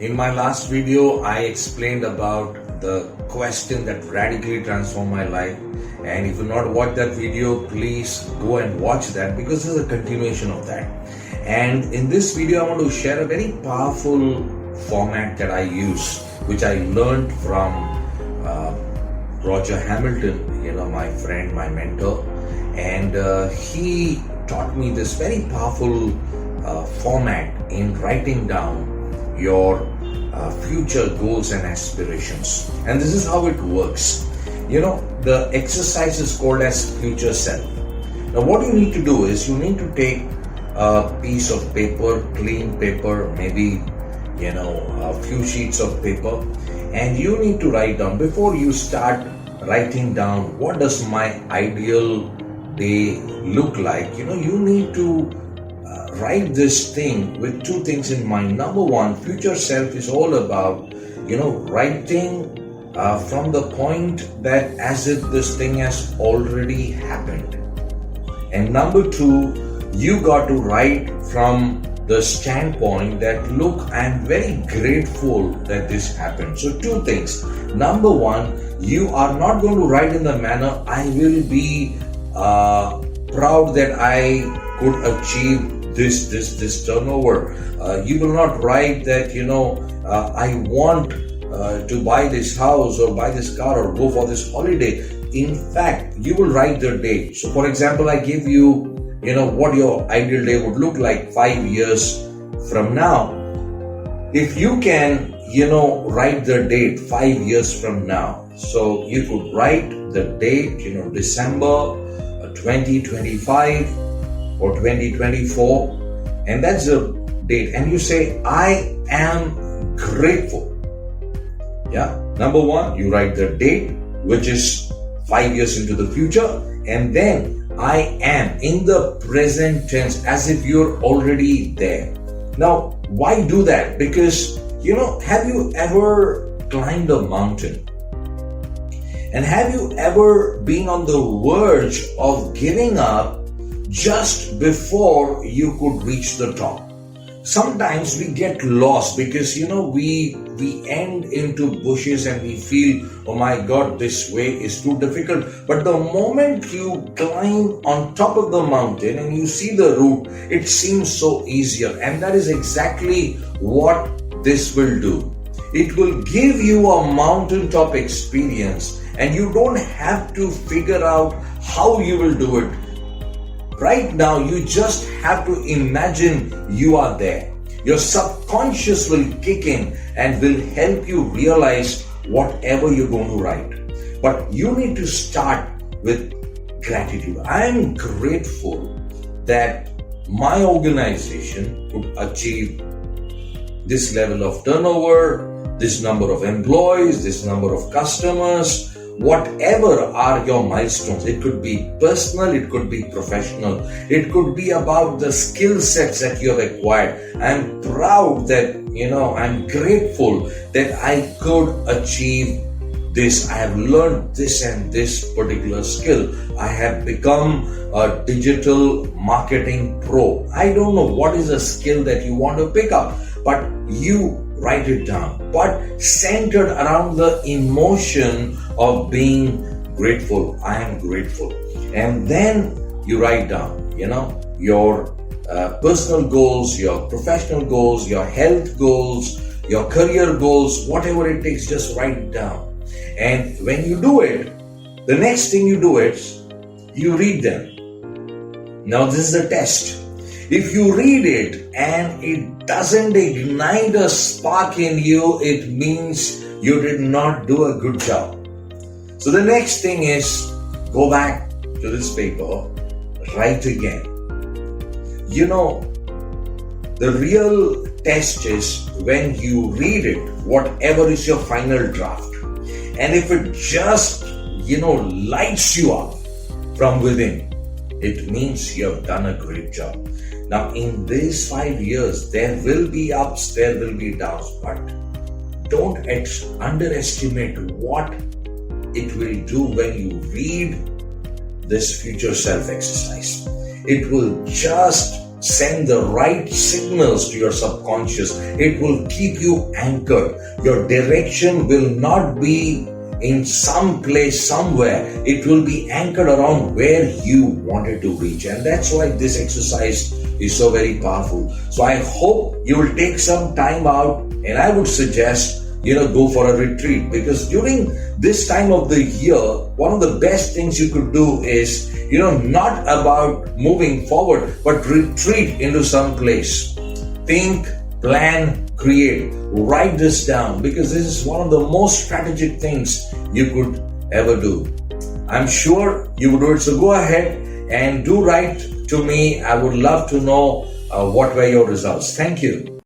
In my last video, I explained about the question that radically transformed my life. And if you not watched that video, please go and watch that because this is a continuation of that. And in this video, I want to share a very powerful format that I use, which I learned from Roger Hamilton, my friend, my mentor. And he taught me this very powerful format in writing down your future goals and aspirations. And this is how it works. The exercise is called as future self. Now what you need to do is you need to take a piece of paper, clean paper, maybe a few sheets of paper, and you need to write down, before you start writing down what does my ideal day look like, you need to write this thing with two things in mind. Number one, future self is all about, writing from the point that as if this thing has already happened. And number two, you got to write from the standpoint that, look, I'm very grateful that this happened. So two things. Number one, you are not going to write in the manner, I will be proud that I could achieve this turnover. You will not write that, I want to buy this house or buy this car or go for this holiday. In fact, you will write the date. So for example, I give you, what your ideal day would look like 5 years from now. If you can, write the date 5 years from now. So you could write the date, December 2025 or 2024, and that's the date. And you say, I am grateful. Yeah. Number one, you write the date, which is 5 years into the future, and then I am in the present tense as if you're already there. Now, why do that? Because, have you ever climbed a mountain? And have you ever been on the verge of giving up just before you could reach the top? Sometimes we get lost because, we end into bushes and we feel, oh my God, this way is too difficult. But the moment you climb on top of the mountain and you see the route, it seems so easier. And that is exactly what this will do. It will give you a mountaintop experience, and you don't have to figure out how you will do it. Right now, you just have to imagine you are there. Your subconscious will kick in and will help you realize whatever you're going to write. But you need to start with gratitude. I am grateful that my organization could achieve this level of turnover, this number of employees, this number of customers. Whatever are your milestones, it could be personal, it could be professional, it could be about the skill sets that you have acquired. I'm proud that, I'm grateful that I could achieve this. I have learned this and this particular skill. I have become a digital marketing pro. I don't know what is a skill that you want to pick up, but you write it down, but centered around the emotion of being grateful. I am grateful. And then you write down, your personal goals, your professional goals, your health goals, your career goals, whatever it takes, just write it down. And when you do it, the next thing you do is you read them. Now this is a test. If you read it and it doesn't ignite a spark in you, it means you did not do a good job. So the next thing is go back to this paper, write again. The real test is when you read it, whatever is your final draft. And if it just, lights you up from within, it means you have done a great job. Now, in these 5 years, there will be ups, there will be downs, but don't underestimate what it will do when you read this future self exercise. It will just send the right signals to your subconscious. It will keep you anchored. Your direction will not be in some place somewhere. It will be anchored around where you wanted to reach. And that's why this exercise is so very powerful. So I hope you will take some time out, and I would suggest go for a retreat, because during this time of the year, one of the best things you could do is, not about moving forward, but retreat into some place. Think, plan, create. Write this down, because this is one of the most strategic things you could ever do. I'm sure you would do it. So go ahead and do write to me. I would love to know what were your results. Thank you.